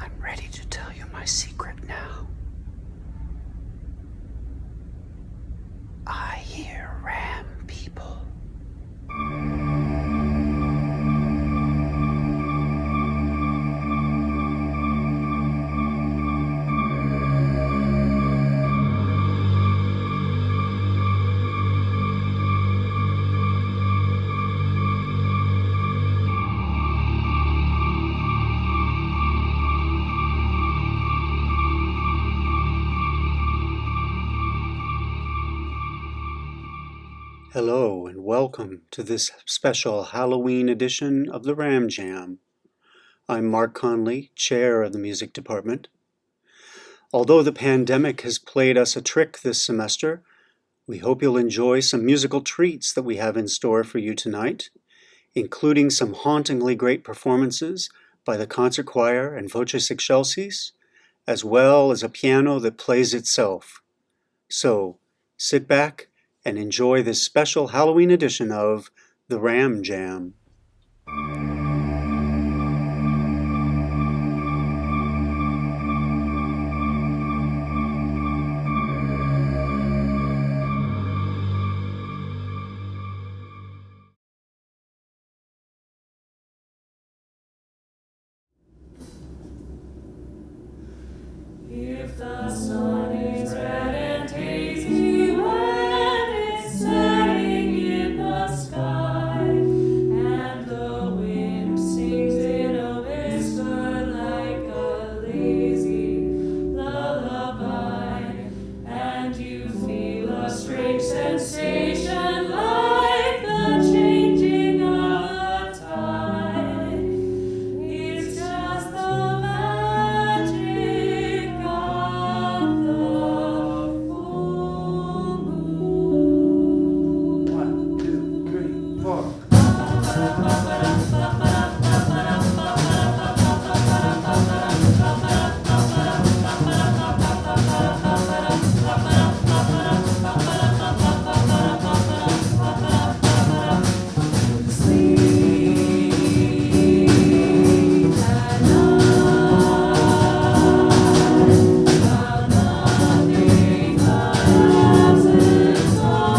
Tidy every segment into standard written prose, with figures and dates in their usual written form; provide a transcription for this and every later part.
I'm ready to tell you my secret now. I hear ram people. Hello and welcome to this special Halloween edition of the Ram Jam. I'm Mark Conley, Chair of the Music Department. Although the pandemic has played us a trick this semester, we hope you'll enjoy some musical treats that we have in store for you tonight, including some hauntingly great performances by the Concert Choir and Voces Excelsis, as well as a piano that plays itself. So, sit back and enjoy this special Halloween edition of the Ram Jam. If the sun is red and hazy when it's setting in the sky, and the wind sings in a whisper like a lazy lullaby, and you feel a strange sensation like the changing of the tide, it's just the magic of the full moon. 1, 2, 3, 4. Sleep at night, while nothing passes on.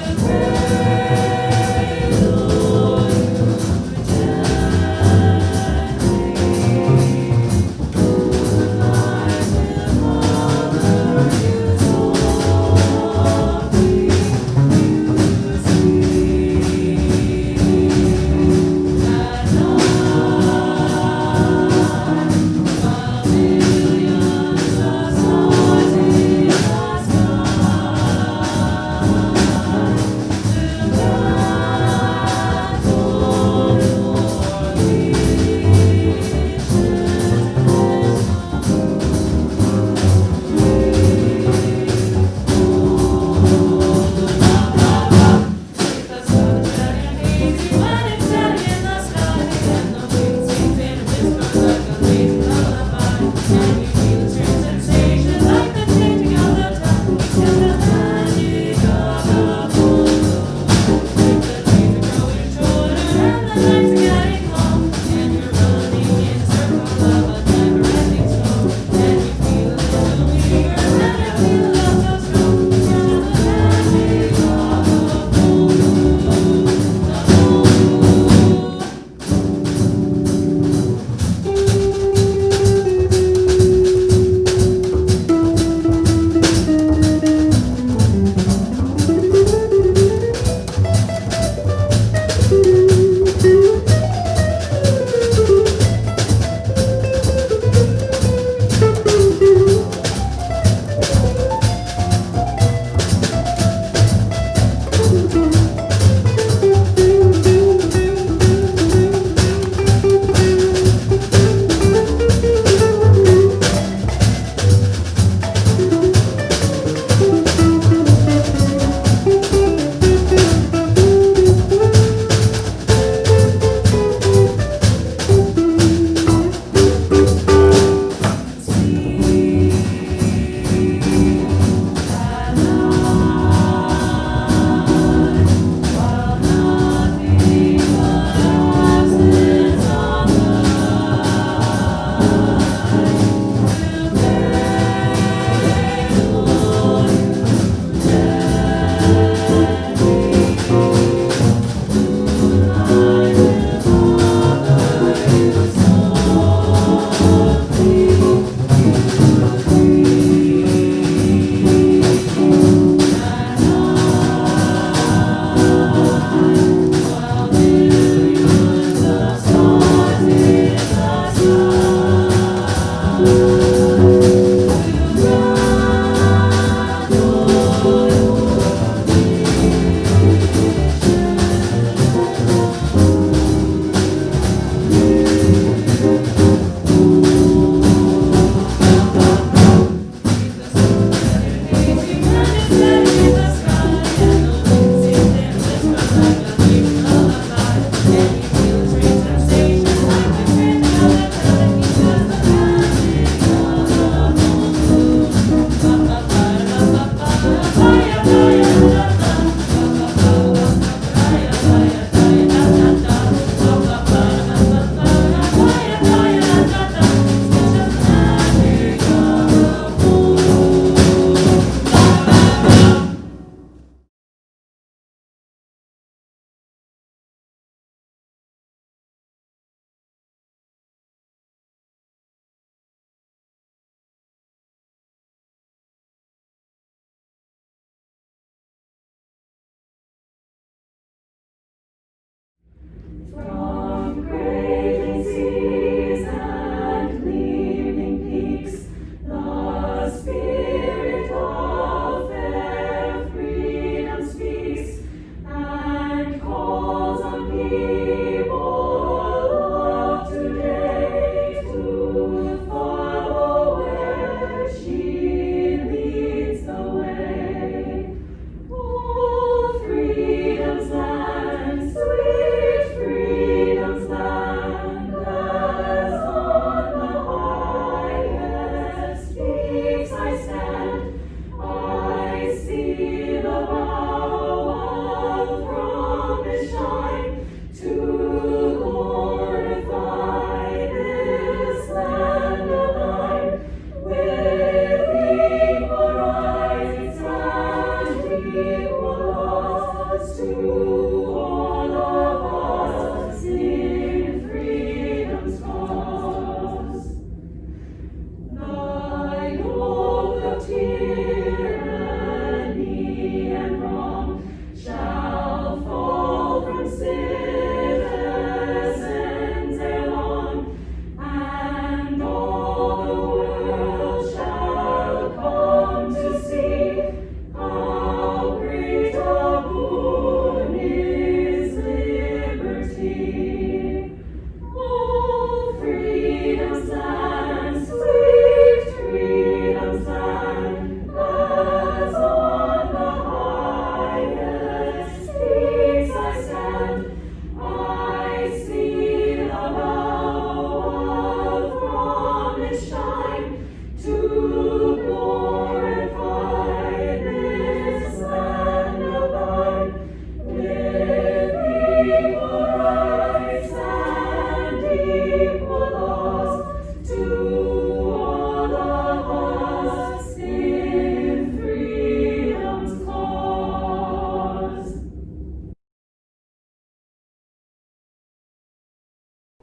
With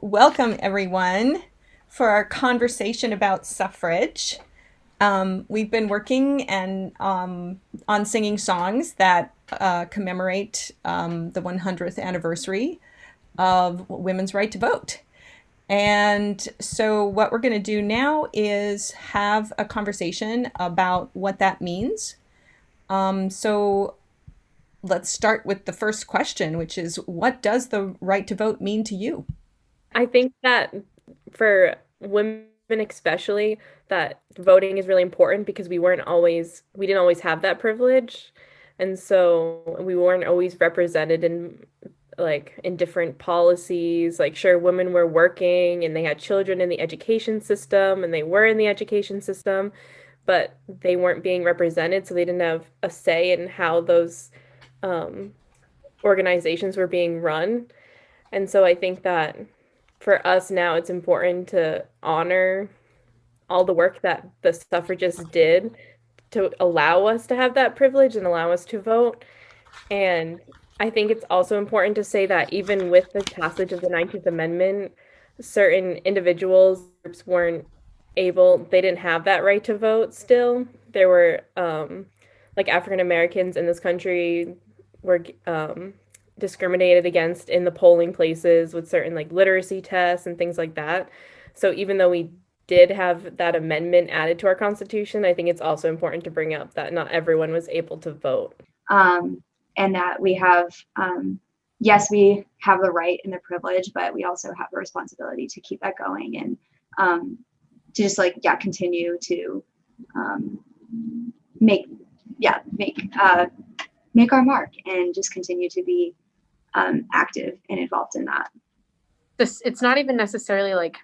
welcome everyone for our conversation about suffrage. We've been working on singing songs that commemorate the 100th anniversary of women's right to vote. And so, what we're going to do now is have a conversation about what that means. So, let's start with the first question, which is, what does the right to vote mean to you? I think that for women especially, that voting is really important because we didn't always have that privilege. And so we weren't always represented in different policies. Like sure, women were working and they had children in the education system and they were in the education system, but they weren't being represented, so they didn't have a say in how those um, organizations were being run. And so I think that for us now, it's important to honor all the work that the suffragists did to allow us to have that privilege and allow us to vote. And I think it's also important to say that even with the passage of the 19th Amendment, certain individuals groups weren't they didn't have that right to vote still. There were like African Americans in this country were discriminated against in the polling places with certain like literacy tests and things like that. So even though we did have that amendment added to our Constitution, I think it's also important to bring up that not everyone was able to vote. And that we have, yes, we have the right and the privilege, but we also have a responsibility to keep that going and to just continue to make our mark and just continue to be active and involved in that. It's not even necessarily like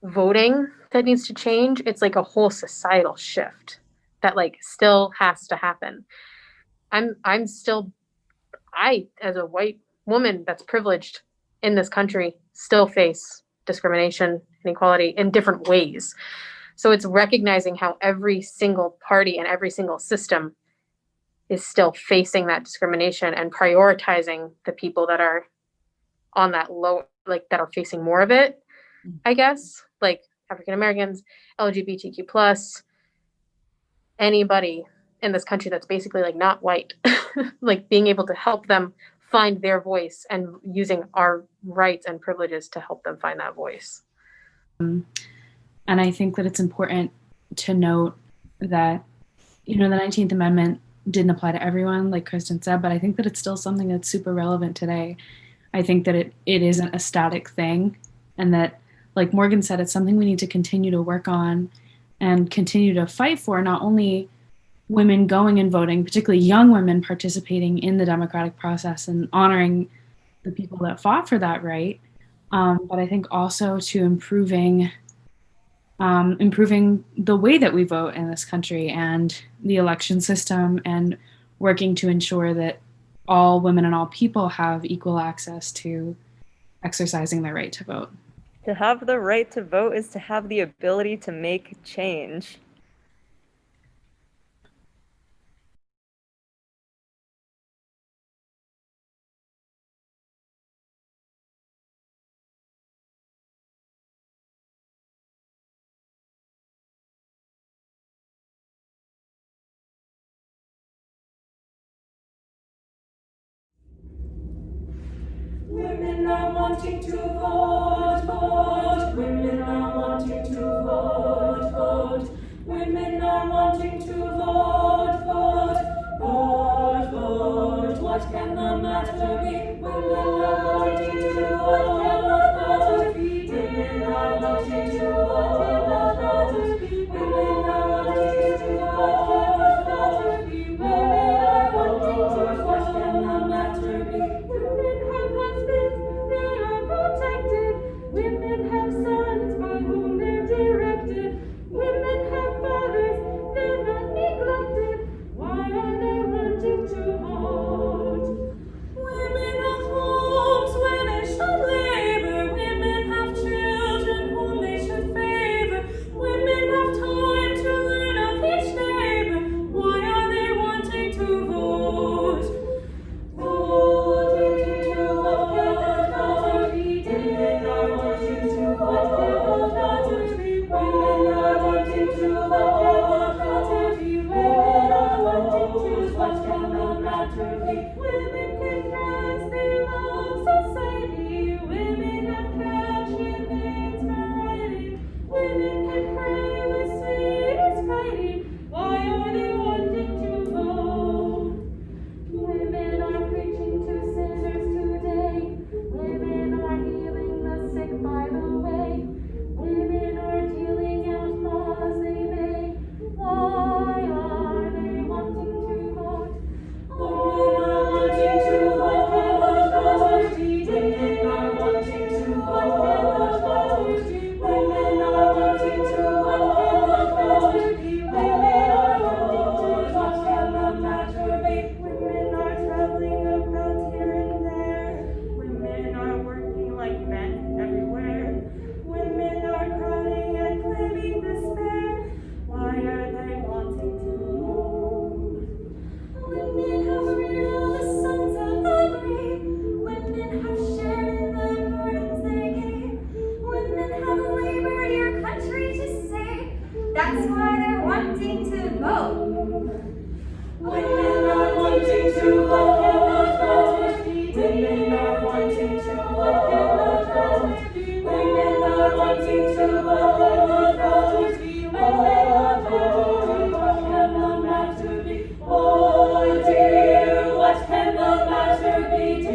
voting that needs to change. It's like a whole societal shift that like still has to happen. I, as a white woman that's privileged in this country, still face discrimination, inequality in different ways. So it's recognizing how every single party and every single system is still facing that discrimination and prioritizing the people that are on that low, like that are facing more of it, I guess, like African Americans, LGBTQ plus, anybody in this country that's basically like not white, like being able to help them find their voice and using our rights and privileges to help them find that voice. And I think that it's important to note that, the 19th Amendment didn't apply to everyone, like Kristen said, but I think that it's still something that's super relevant today. I think that it isn't a static thing, and that, like Morgan said, it's something we need to continue to work on and continue to fight for, not only women going and voting, particularly young women participating in the democratic process and honoring the people that fought for that right, but I think also to improving the way that we vote in this country and the election system, and working to ensure that all women and all people have equal access to exercising their right to vote. To have the right to vote is to have the ability to make change. Women are wanting to vote, vote. Women are wanting to vote, vote. Women are wanting to vote, vote, vote, vote. What can the matter be? Women are wanting to vote, what can the matter be? Women are wanting to vote, what can the matter be? Women are wanting to vote, what can the matter be? Women are wanting to vote, what can the matter be? Women have husbands, they are protected. Women have sons by whom they're directed. Women have fathers, they're not neglected. Why are they wanting to vote? Women are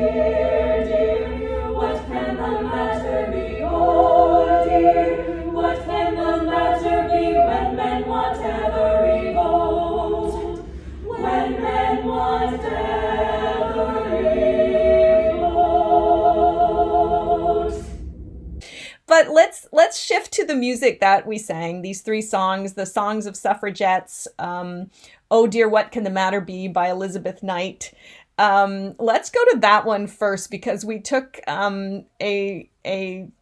dear, dear, what can the matter be? Oh, dear, what can the matter be when men want every vote? When men want every vote. But let's shift to the music that we sang. These three songs, the songs of suffragettes, "Oh Dear, What Can the Matter Be" by Elizabeth Knight. Let's go to that one first because we took a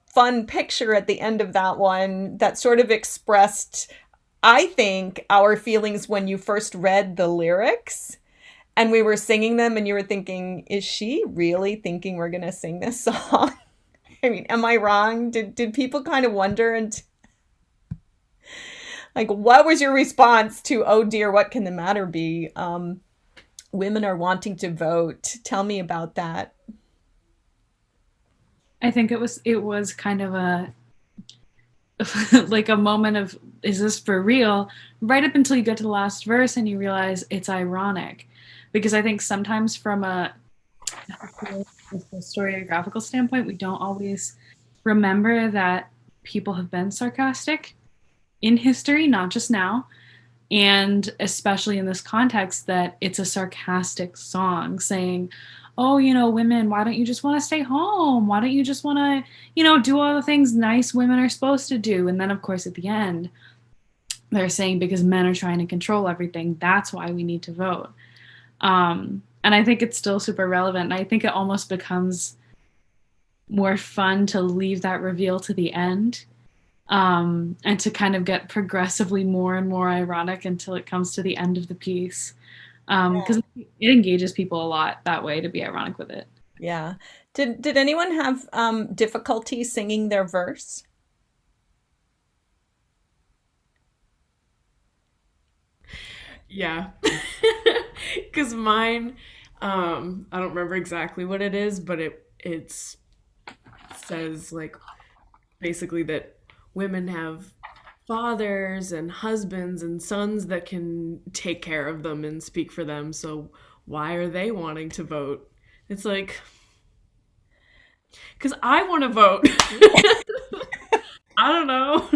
fun picture at the end of that one that sort of expressed, I think, our feelings when you first read the lyrics and we were singing them, and you were thinking, "Is she really thinking we're gonna sing this song?" I mean, am I wrong? Did people kind of wonder, and like, what was your response to "Oh dear, what can the matter be"? Women are wanting to vote. Tell me about that. I think it was kind of a like a moment of, is this for real? Right up until you get to the last verse and you realize it's ironic, because I think sometimes from a historiographical standpoint, we don't always remember that people have been sarcastic in history, not just now. And especially in this context, that it's a sarcastic song saying, oh, women, why don't you just want to stay home? Why don't you just want to, do all the things nice women are supposed to do? And then, of course, at the end, they're saying because men are trying to control everything, that's why we need to vote. And I think it's still super relevant. And I think it almost becomes more fun to leave that reveal to the end, and to kind of get progressively more and more ironic until it comes to the end of the piece. Because it engages people a lot that way, to be ironic with it. Yeah. Did anyone have difficulty singing their verse? Yeah. Because mine, I don't remember exactly what it is, but it says, like, basically that women have fathers and husbands and sons that can take care of them and speak for them, so why are they wanting to vote? It's like, because I want to vote. I don't know.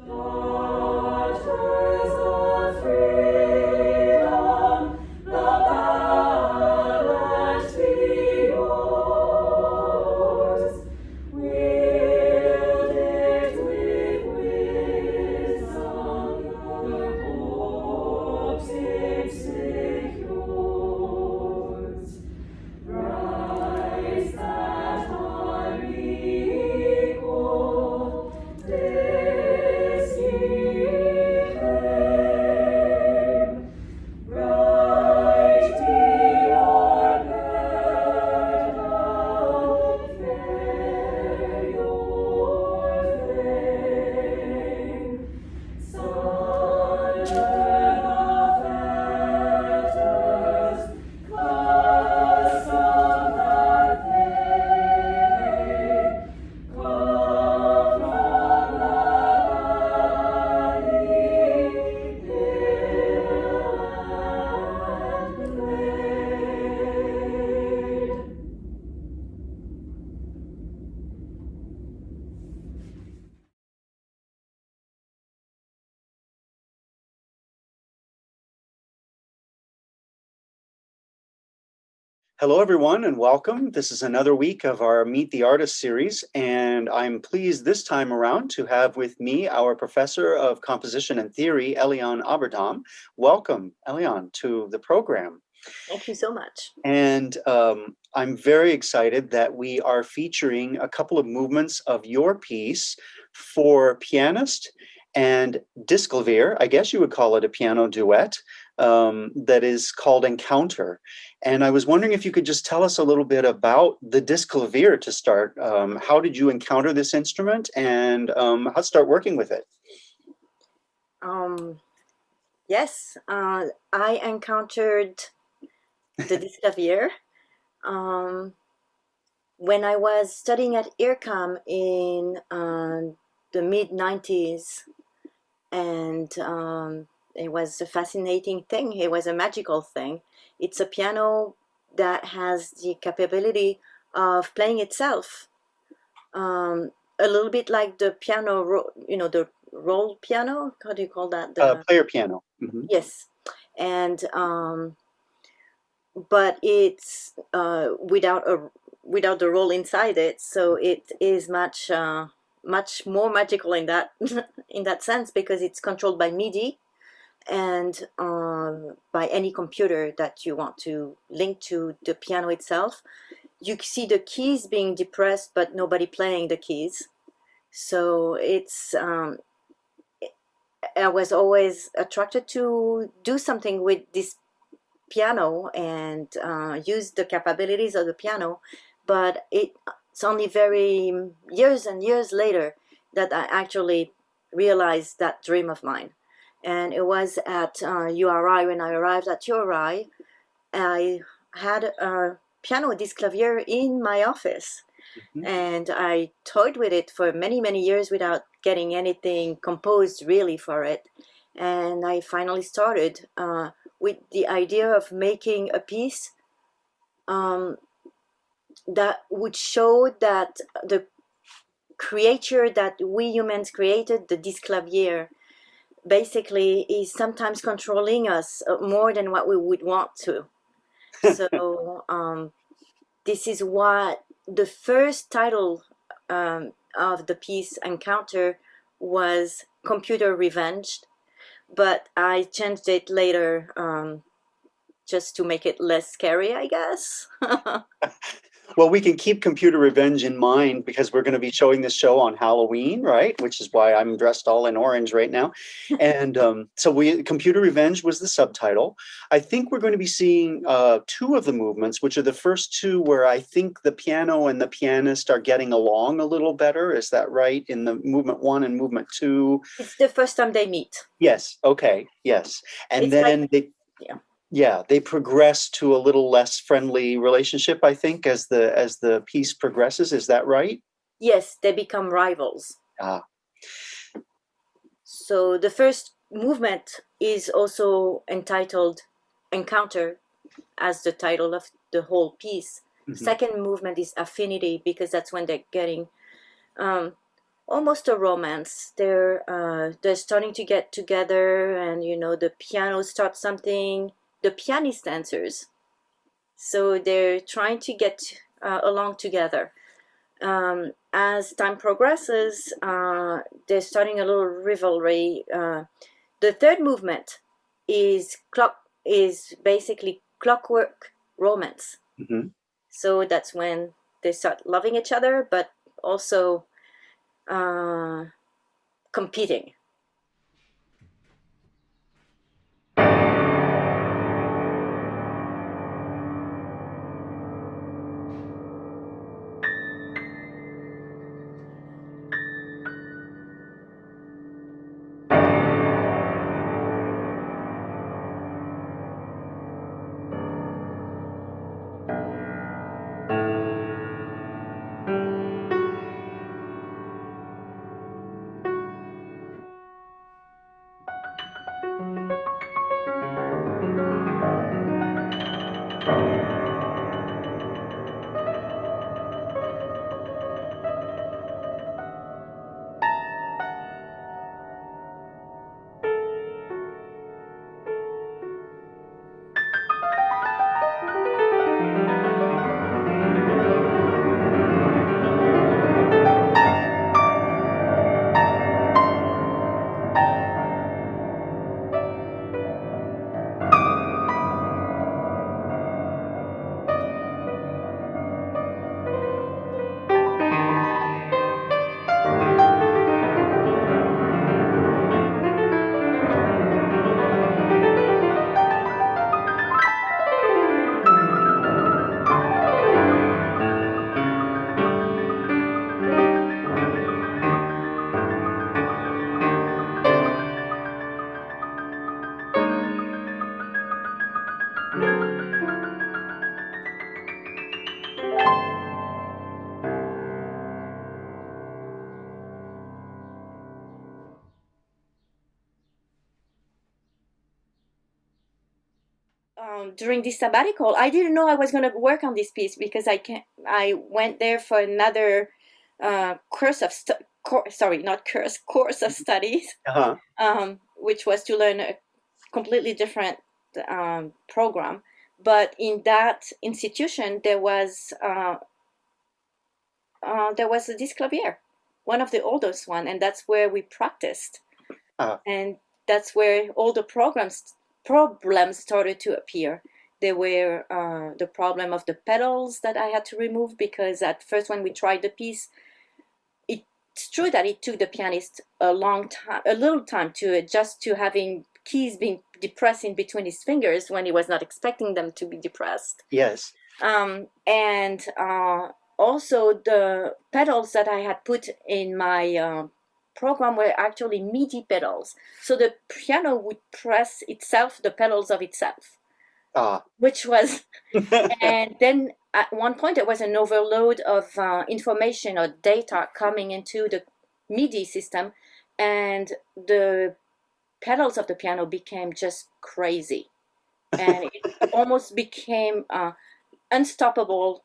Daughters of freedom, the ballot be yours. Wield it with wisdom, your hopes it secures. Rights that are equal, this ye claim. Bright Diadem, fair your fame. Son, earth of fetters, custom that they come from the valley, hill and glade. Hello, everyone, and welcome. This is another week of our Meet the Artist series, and I'm pleased this time around to have with me our Professor of Composition and Theory, Eliane Aberdam. Welcome, Eliane, to the program. Thank you so much. And I'm very excited that we are featuring a couple of movements of your piece for pianist and disc clavier. I guess you would call it a piano duet, that is called Encounter. And I was wondering if you could just tell us a little bit about the disc clavier to start. How did you encounter this instrument, and how to start working with it? Yes, I encountered the disc clavier when I was studying at IRCAM in the mid-90s, and it was a fascinating thing. It was a magical thing. It's a piano that has the capability of playing itself, a little bit like the piano, the roll piano. How do you call that? Player piano. Mm-hmm. Yes, and but it's without the roll inside it, so it is much more magical in that in that sense, because it's controlled by MIDI and by any computer that you want to link to the piano itself. You see the keys being depressed, but nobody playing the keys. So it's I was always attracted to do something with this piano and use the capabilities of the piano, but it's only very years and years later that I actually realized that dream of mine. And it was at URI. When I arrived at URI, I had a piano disc clavier in my office. Mm-hmm. And I toyed with it for many, many years without getting anything composed really for it. And I finally started with the idea of making a piece that would show that the creature that we humans created, the disc clavier, basically is sometimes controlling us more than what we would want to. So this is what the first title of the piece, Encounter, was Computer Revenged, but I changed it later just to make it less scary, I guess. Well, we can keep Computer Revenge in mind because we're going to be showing this show on Halloween, right? Which is why I'm dressed all in orange right now. And so Computer Revenge was the subtitle. I think we're going to be seeing two of the movements, which are the first two where I think the piano and the pianist are getting along a little better. Is that right? In the movement 1 and movement 2? It's the first time they meet. Yes. Okay. Yes. And it's then like, they progress to a little less friendly relationship, I think, as the piece progresses. Is that right? Yes, they become rivals. Ah. So the first movement is also entitled Encounter, as the title of the whole piece. Mm-hmm. Second movement is Affinity, because that's when they're getting almost a romance. They're starting to get together, and the piano starts something. The pianist answers, so they're trying to get along together. As time progresses, they're starting a little rivalry. The third movement is basically clockwork romance. Mm-hmm. So that's when they start loving each other, but also competing. during this sabbatical, I didn't know I was going to work on this piece because I went there for another course of course of studies, which was to learn a completely different program. But in that institution, there was this clavier, one of the oldest one, and that's where we practiced, and that's where all the problems started to appear. There were the problem of the pedals that I had to remove, because at first when we tried the piece, it's true that it took the pianist a little time to adjust to having keys being depressed in between his fingers when he was not expecting them to be depressed. Yes. And also the pedals that I had put in my program were actually MIDI pedals. So the piano would press itself, the pedals of itself, which was, and then at one point there was an overload of information or data coming into the MIDI system, and the pedals of the piano became just crazy. And it almost became unstoppable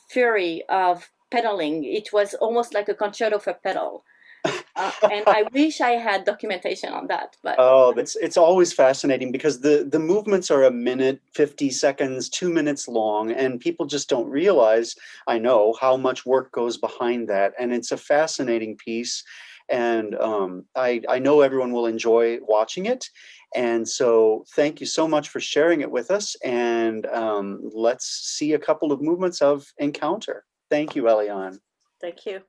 fury of pedaling. It was almost like a concerto for pedal. And I wish I had documentation on that. But it's always fascinating, because the movements are a minute, 50 seconds, 2 minutes long, and people just don't realize, I know, how much work goes behind that. And it's a fascinating piece. And I know everyone will enjoy watching it. And so thank you so much for sharing it with us. And let's see a couple of movements of Encounter. Thank you, Eliane. Thank you.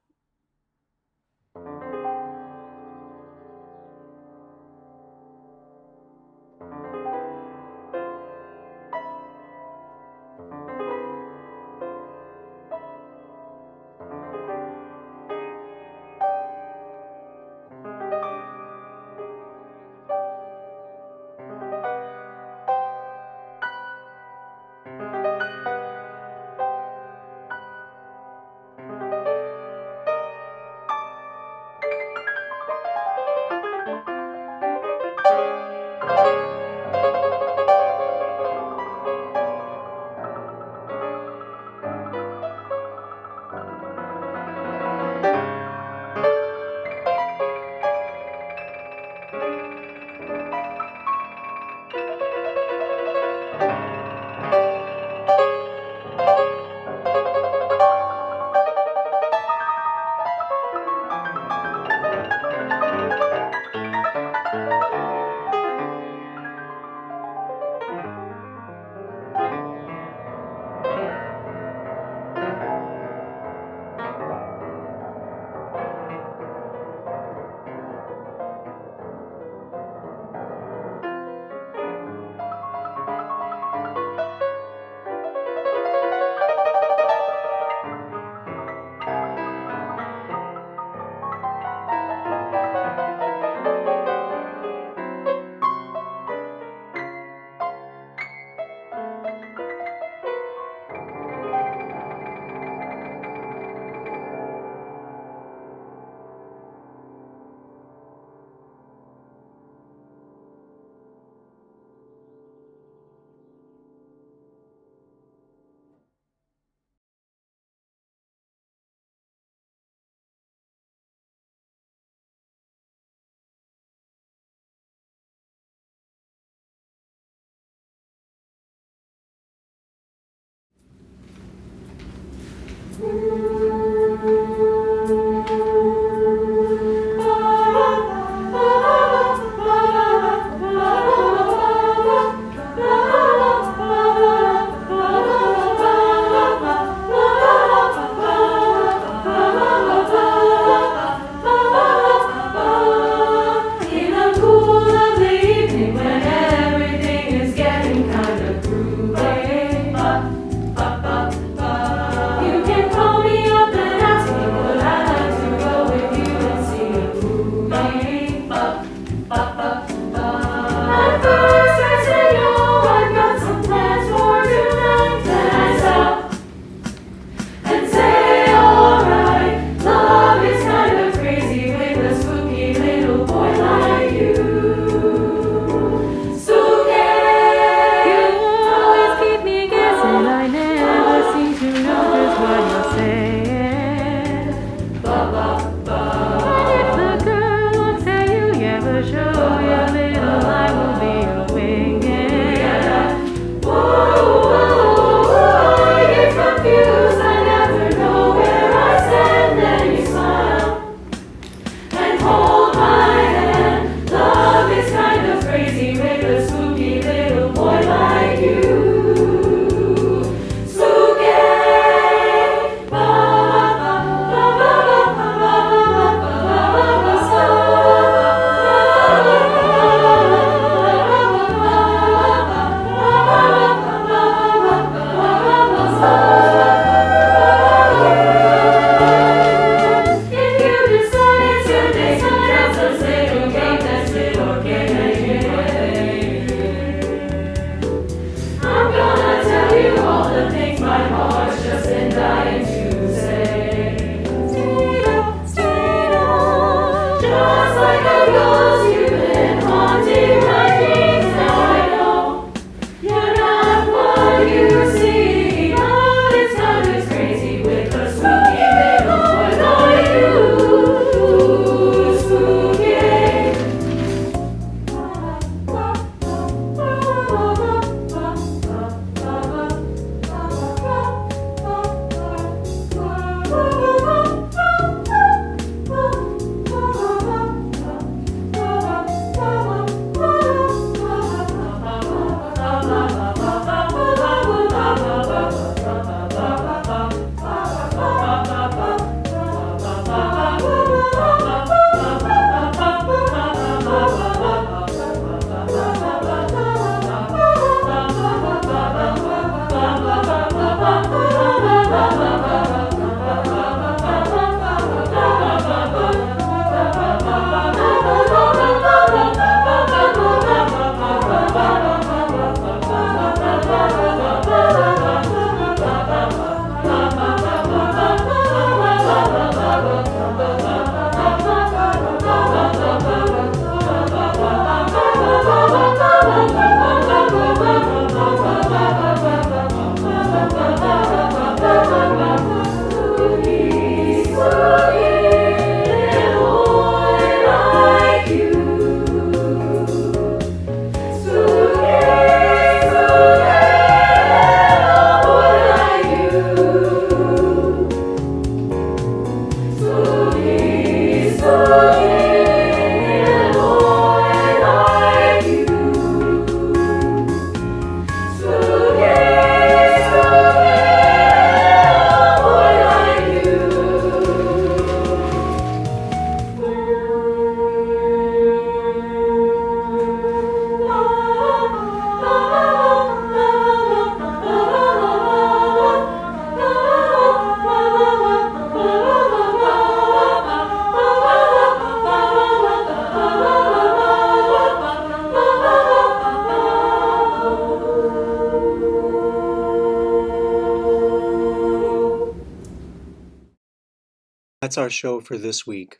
That's our show for this week.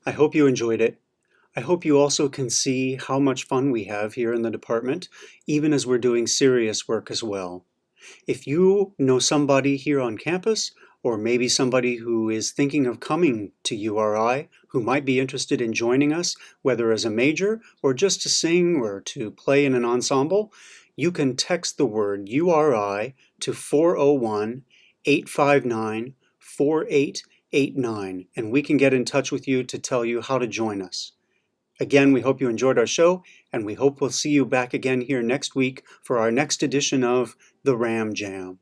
I hope you enjoyed it. I hope you also can see how much fun we have here in the department, even as we're doing serious work as well. If you know somebody here on campus, or maybe somebody who is thinking of coming to URI, who might be interested in joining us, whether as a major or just to sing or to play in an ensemble, you can text the word URI to 401-859-4889, and we can get in touch with you to tell you how to join us. Again, we hope you enjoyed our show, and we hope we'll see you back again here next week for our next edition of The Ram Jam.